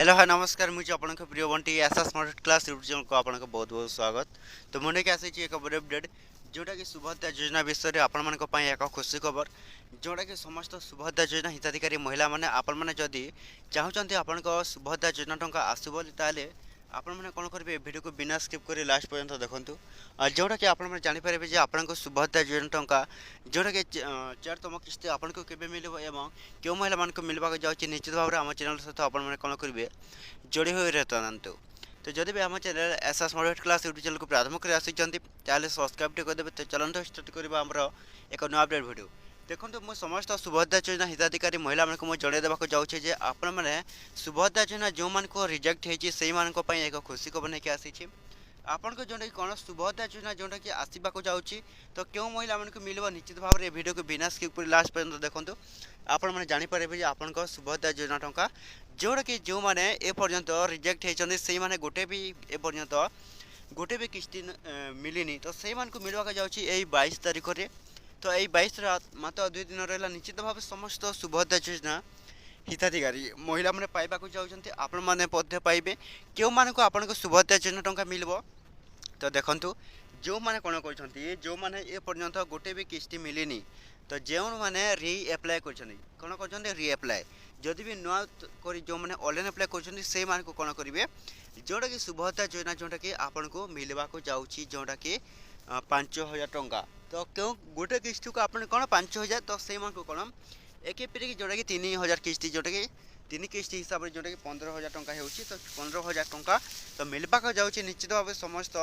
Hello hi नमस्कार मुझे आपन प्रिय Bunty SS smart class YouTube channel को आपन बहुत बहुत स्वागत। तो मुझे क्या आसी एक बड़े अपडेट जोटा कि सुभद्रा योजना विषय में आपण मानक पई एक खुशी खबर जोटा कि समस्त सुभद्रा योजना हिताधिकारी महिला माने आपण माने जदी चाहुचंती आपण को सुभद्रा योजना टंका आसु ताले आपण माने कोन करबे वीडियो को बिना स्किप करी लास्ट पर्यंत देखंतु जोटा कि आपण माने जानि पारेबे जे आपण को सुभद्रा योजना टंका जोटा कि चारतम किस्ती आपण को केबे मिलबो एवं क्यों महिला मान को मिलवा जाऊँगी निश्चित भाव में आम चैनल सहित आपने कौन करेंगे जोड़ी हुए रहतु। तो जदि भी आम channel SS moderate class YouTube channel को प्रारंभ कर आसी सब्सक्राइब करदे। तो चलते स्टार्ट करवा आमर एक नुआ अपडेट वीडियो। देखो मुझे समस्त सुभद्रा योजना हिताधिकारी महिला मानक मुझे जन देवाक जाऊँचे आपण मैंने सुभद्रा योजना जो मान को रिजेक्ट होती एक खुशी खबर नहीं आसी आपन को जोटा कि कौन सुभद्रा योजना जोटा कि आसवाक जाऊँगी। तो क्यों महिला मान को मिल निश्चित भाव में वीडियो को बिना स्किप कर लास्ट पर्यंत देखो आपण मैंने जानीपारे जे आपण सुभद्रा योजना टंका जोटा कि जो मैंने एपर्यंत रिजेक्ट होती से मैंने गोटे भी एपर्यंत गोटे भी किस्ती मिलनी। तो से को मिलवाक जाऊँगी यही 22 तारीख में। तो यही 22 मात्र 2 दिन रहा निश्चित भाव समस्त सुभद्रा योजना हिताधिकारी महिला मैंने पाइबा चाहते आपण मैंने पाइबे क्यों मान को आपन को सुभद्रा योजना टंका मिलबो। तो देखंतु जो माने कौन कर जो माने ए पर्यंत गोटे भी किस्ती मिलनी। तो जो मैंने री एप्लाय कर री एप्लाय जदि भी नुआ जो मैंने ऑनलाइन एप्लाय कर कौन करेंगे जोटा कि सुभद्रा योजना जोटा कि आपन को मिलवा जाऊँगी जोटा कि 5,000 टंका। तो क्यों गोटे किस्ती को आपन कौन 5,000 तो से कौन एक पीढ़ी जोटा कि 3,000 किस्ती जोटा कि 3 किस्ती हिसाब से जोटा कि 15,000 टंका होची। तो 15,000 टंका तो मिलवाक जाऊँगी निश्चित भाव समस्त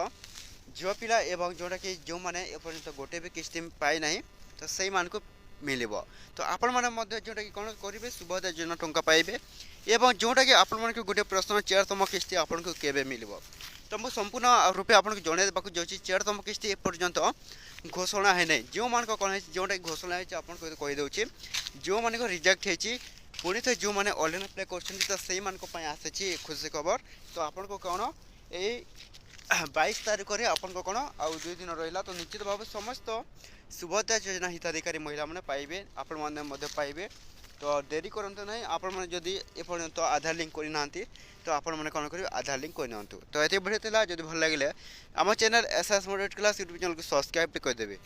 झील पिला एवं जोटा कि जो मैंने एपर्यंत गोटे भी किस्ती पाई ना तो से मिल। तो आपण मैंने जोटा कि कौन करेंगे सुभद्रा योजना टंका पाइबे एवं जोटा कि आपण मान गोटे प्रश्न 4तम किस्ती आपन को केबे मिल। तो मुझे संपूर्ण रूपे आपको जन देवाक जाऊँगी 4तम किस्ती एपर्यंत घोषणा है नहीं जो मान कौन है जोटा घोषणा है कहीदे जो मान रिजेक्ट होती पुणी थे जो मैंने ऑनलाइन अप्लाई कर आसी खुशी खबर। तो आपन को कौन ये 22 तारीख में आपन को कौन आउ 2 दिन रहा। तो निश्चित भाव समस्त सुभद्रा योजना हिताधिकारी महिला मैंने पाइबे आपण मैंने पाइबे। तो देरी करते ना आपण मैंने जदि एपर्यंत आधार लिंक करना तो आपण मैंने कौन करेंगे आधार लिंक करनी। तो ये भिडियो जब भल लगे आम channel SS moderate class YouTube channel को सब्सक्राइब करदेवे।